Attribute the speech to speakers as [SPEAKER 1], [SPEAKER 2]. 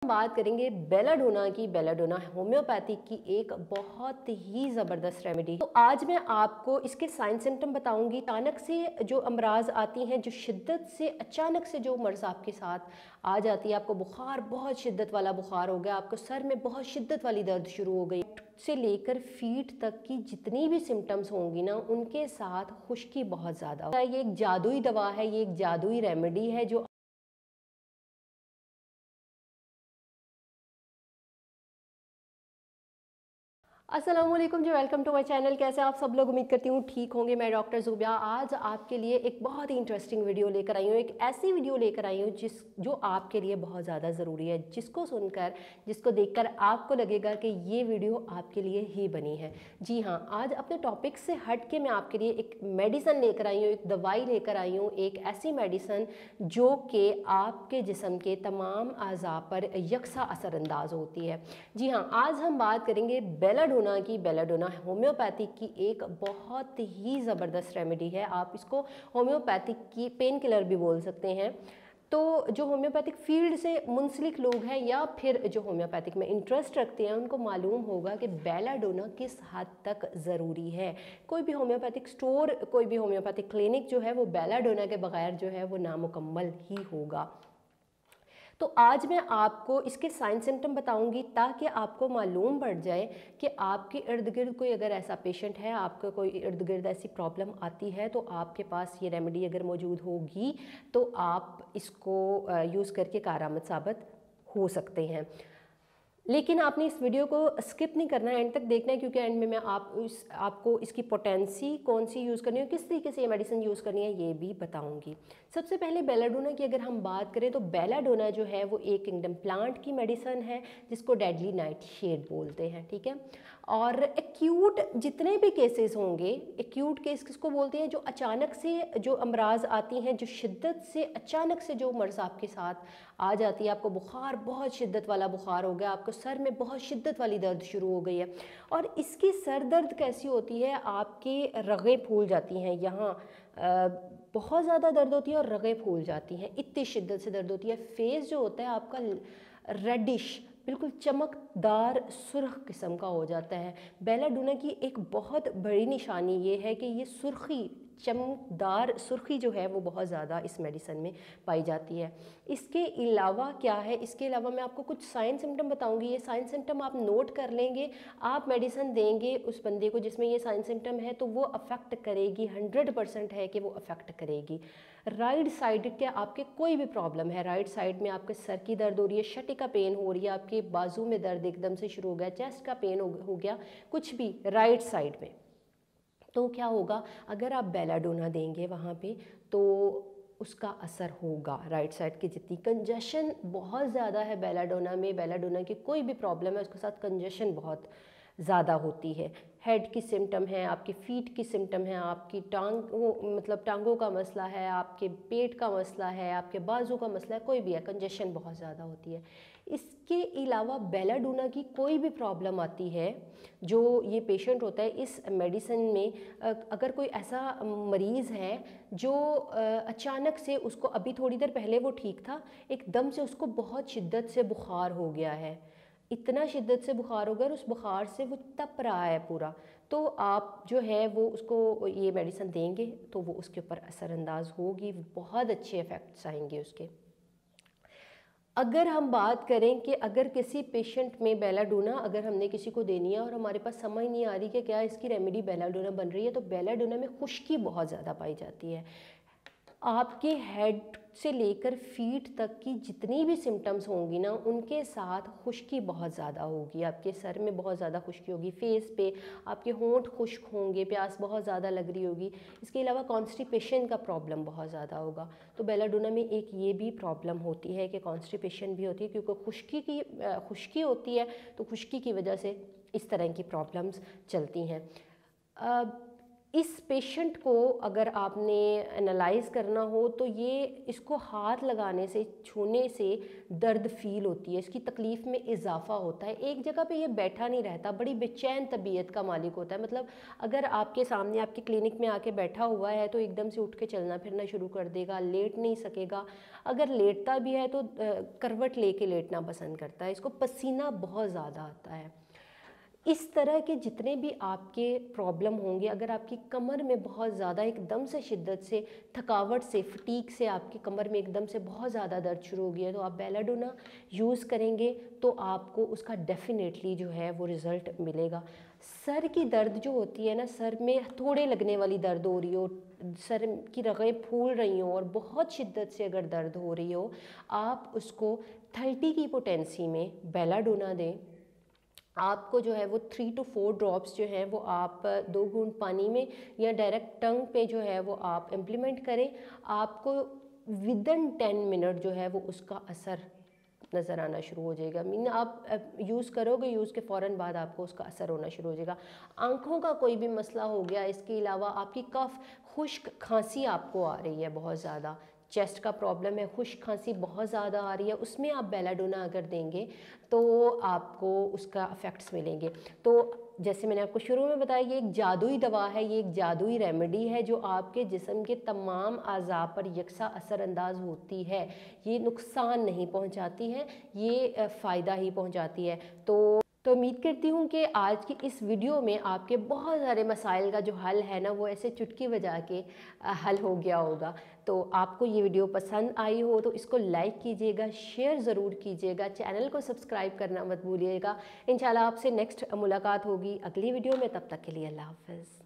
[SPEAKER 1] बात करेंगे बेलाडोना की। बेलाडोना होम्योपैथिक की एक बहुत ही ज़बरदस्त रेमेडी। तो आज मैं आपको इसके साइन सिम्टम बताऊंगी। अचानक से जो अमराज आती हैं, जो शिद्दत से अचानक से जो मर्ज़ आपके साथ आ जाती है, आपको बुखार, बहुत शिद्दत वाला बुखार हो गया, आपको सर में बहुत शिद्दत वाली दर्द शुरू हो गई, से लेकर फीट तक की जितनी भी सिम्टम्स होंगी ना, उनके साथ खुश्की बहुत ज़्यादा। ये एक जादुई दवा है, ये एक जादुई रेमेडी है जो अस्सलामुअलैकुम जी, वेलकम टू माय चैनल। कैसे आप सब लोग? उम्मीद करती हूँ ठीक होंगे। मैं डॉक्टर ज़ुबिया आज आपके लिए एक बहुत ही इंटरेस्टिंग वीडियो लेकर आई हूँ। एक ऐसी वीडियो लेकर आई हूँ जो आपके लिए बहुत ज़्यादा ज़रूरी है, जिसको सुनकर, जिसको देखकर आपको लगेगा कि ये वीडियो आपके लिए ही बनी है। जी हाँ, आज अपने टॉपिक से हट के मैं आपके लिए एक मेडिसन लेकर आई हूँ, एक दवाई लेकर आई हूँ, एक ऐसी मेडिसन जो कि आपके जिस्म के तमाम अज़ा पर यकसा असरअंदाज होती है। जी हाँ, आज हम बात करेंगे बेलाडोना की। बेलाडोना होम्योपैथिक की एक बहुत ही ज़बरदस्त रेमेडी है। आप इसको होम्योपैथिक की पेन किलर भी बोल सकते हैं। तो जो होम्योपैथिक फील्ड से मुंसलिक लोग हैं या फिर जो होम्योपैथिक में इंटरेस्ट रखते हैं, उनको मालूम होगा कि बेलाडोना किस हद तक ज़रूरी है। कोई भी होम्योपैथिक स्टोर, कोई भी होम्योपैथिक क्लिनिक जो है वो बेलाडोना के बगैर जो है वो नामुकम्मल ही होगा। तो आज मैं आपको इसके साइन सिम्टम बताऊंगी ताकि आपको मालूम पड़ जाए कि आपके इर्द गिर्द कोई अगर ऐसा पेशेंट है, आपको कोई इर्द गिर्द ऐसी प्रॉब्लम आती है, तो आपके पास ये रेमेडी अगर मौजूद होगी तो आप इसको यूज़ करके कारआमद साबित हो सकते हैं। लेकिन आपने इस वीडियो को स्किप नहीं करना है, एंड तक देखना है, क्योंकि एंड में मैं आपको इसकी पोटेंसी कौन सी यूज़ करनी है, किस तरीके से ये मेडिसिन यूज़ करनी है, ये भी बताऊंगी। सबसे पहले बेलाडोना की अगर हम बात करें तो बेलाडोना जो है वो एक किंगडम प्लांट की मेडिसिन है, जिसको डेडली नाइट शेड बोलते हैं, ठीक है। और एक्यूट जितने भी केसेस होंगे, एक्यूट केस किसको बोलते हैं? जो अचानक से जो अमराज आती हैं, जो शिद्दत से अचानक से जो मर्ज़ आपके साथ आ जाती है, आपको बुखार, बहुत शिद्दत वाला बुखार हो गया, आपको सर में बहुत शिद्दत वाली दर्द शुरू हो गई है। और इसकी सर दर्द कैसी होती है? आपकी रगें फूल जाती हैं, यहाँ बहुत ज़्यादा दर्द होती है और रगें फूल जाती हैं, इतनी शिद्दत से दर्द होती है। फेस जो होता है आपका रेडिश, बिल्कुल चमकदार सुर्ख किस्म का हो जाता है। बेलाडोना की एक बहुत बड़ी निशानी ये है कि ये सुर्खी, चमकदार सुर्खी जो है वो बहुत ज़्यादा इस मेडिसिन में पाई जाती है। इसके अलावा क्या है? इसके अलावा मैं आपको कुछ साइन सिम्टम बताऊंगी। ये साइन सिम्टम आप नोट कर लेंगे, आप मेडिसिन देंगे उस बंदे को जिसमें ये साइन सिम्टम है, तो वो अफेक्ट करेगी, 100% है कि वो अफेक्ट करेगी। राइट साइड के आपके कोई भी प्रॉब्लम है, राइट साइड में आपके सर की दर्द हो रही है, शटी का पेन हो रही है, आपके बाजू में दर्द एकदम से शुरू हो गया, चेस्ट का पेन हो गया, कुछ भी राइट साइड में, तो क्या होगा? अगर आप बेलाडोना देंगे वहाँ पे तो उसका असर होगा। राइट साइड की जितनी कंजेशन बहुत ज़्यादा है बेलाडोना में, बेलाडोना की कोई भी प्रॉब्लम है उसके साथ कंजेशन बहुत ज़्यादा होती है। हेड की सिम्टम है, आपकी फीट की सिम्टम है, आपकी टांगों का मसला है, आपके पेट का मसला है, आपके बाजू का मसला है, कोई भी है, कंजेशन बहुत ज़्यादा होती है। इसके अलावा बेलाडोना की कोई भी प्रॉब्लम आती है, जो ये पेशेंट होता है इस मेडिसिन में, अगर कोई ऐसा मरीज़ है जो अचानक से, उसको अभी थोड़ी देर पहले वो ठीक था, एकदम से उसको बहुत शिद्दत से बुखार हो गया है, इतना शिद्दत से बुखार हो गया और उस बुखार से वो तप रहा है पूरा, तो आप जो है वो उसको ये मेडिसिन देंगे तो वो उसके ऊपर असरअंदाज होगी, बहुत अच्छे इफ़ेक्ट्स आएंगे उसके। अगर हम बात करें कि अगर किसी पेशेंट में बेलाडोना अगर हमने किसी को देनी है और हमारे पास समझ नहीं आ रही कि क्या इसकी रेमेडी बेलाडोना बन रही है, तो बेलाडोना में खुश्की बहुत ज़्यादा पाई जाती है। आपके हेड से लेकर फीट तक की जितनी भी सिम्टम्स होंगी ना, उनके साथ खुश्की बहुत ज़्यादा होगी। आपके सर में बहुत ज़्यादा खुश्की होगी, फेस पे आपके होंठ खुश्क होंगे, प्यास बहुत ज़्यादा लग रही होगी। इसके अलावा कॉन्स्टिपेशन का प्रॉब्लम बहुत ज़्यादा होगा। तो बेलाडोना में एक ये भी प्रॉब्लम होती है कि कॉन्स्टिपेशन भी होती है, क्योंकि खुश्की होती है, तो खुश्की की वजह से इस तरह की प्रॉब्लम्स चलती हैं। इस पेशेंट को अगर आपने एनालाइज़ करना हो तो ये इसको हाथ लगाने से, छूने से दर्द फील होती है, इसकी तकलीफ़ में इजाफ़ा होता है, एक जगह पे ये बैठा नहीं रहता, बड़ी बेचैन तबीयत का मालिक होता है। मतलब अगर आपके सामने आपके क्लिनिक में आके बैठा हुआ है तो एकदम से उठ के चलना फिरना शुरू कर देगा, लेट नहीं सकेगा, अगर लेटता भी है तो करवट लेके लेटना पसंद करता है, इसको पसीना बहुत ज़्यादा आता है। इस तरह के जितने भी आपके प्रॉब्लम होंगे, अगर आपकी कमर में बहुत ज़्यादा एकदम से शिद्दत से, थकावट से, फटीक से आपकी कमर में एकदम से बहुत ज़्यादा दर्द शुरू हो गया है, तो आप बेलाडोना यूज़ करेंगे तो आपको उसका डेफिनेटली जो है वो रिज़ल्ट मिलेगा। सर की दर्द जो होती है ना, सर में थोड़े लगने वाली दर्द हो रही हो, सर की रगें फूल रही हों और बहुत शिद्दत से अगर दर्द हो रही हो, आप उसको 30 की पोटेंसी में बेलाडोना दें। आपको जो है वो 3 to 4 ड्रॉप्स जो हैं वो आप 2 घूंट पानी में या डायरेक्ट टंग पे जो है वो आप इम्प्लीमेंट करें। आपको विदिन 10 मिनट जो है वो उसका असर नज़र आना शुरू हो जाएगा। मीन आप यूज़ करोगे, यूज़ के फ़ौरन बाद आपको उसका असर होना शुरू हो जाएगा। आँखों का कोई भी मसला हो गया, इसके अलावा आपकी कफ़, खुश्क खांसी आपको आ रही है बहुत ज़्यादा, चेस्ट का प्रॉब्लम है, खुश्क खांसी बहुत ज़्यादा आ रही है, उसमें आप बेलाडोना अगर देंगे तो आपको उसका इफ़ेक्ट्स मिलेंगे। तो जैसे मैंने आपको शुरू में बताया, ये एक जादुई दवा है, ये एक जादुई रेमेडी है जो आपके जिस्म के तमाम अज़ा पर यकसा असरअंदाज होती है। ये नुकसान नहीं पहुंचाती है, ये फ़ायदा ही पहुंचाती है। तो उम्मीद करती हूँ कि आज की इस वीडियो में आपके बहुत सारे मसाइल का जो हल है ना, वो ऐसे चुटकी बजा के हल हो गया होगा। तो आपको ये वीडियो पसंद आई हो तो इसको लाइक कीजिएगा, शेयर ज़रूर कीजिएगा, चैनल को सब्सक्राइब करना मत भूलिएगा। इंशाल्लाह आपसे नेक्स्ट मुलाकात होगी अगली वीडियो में, तब तक के लिए अल्लाह हाफ़िज़।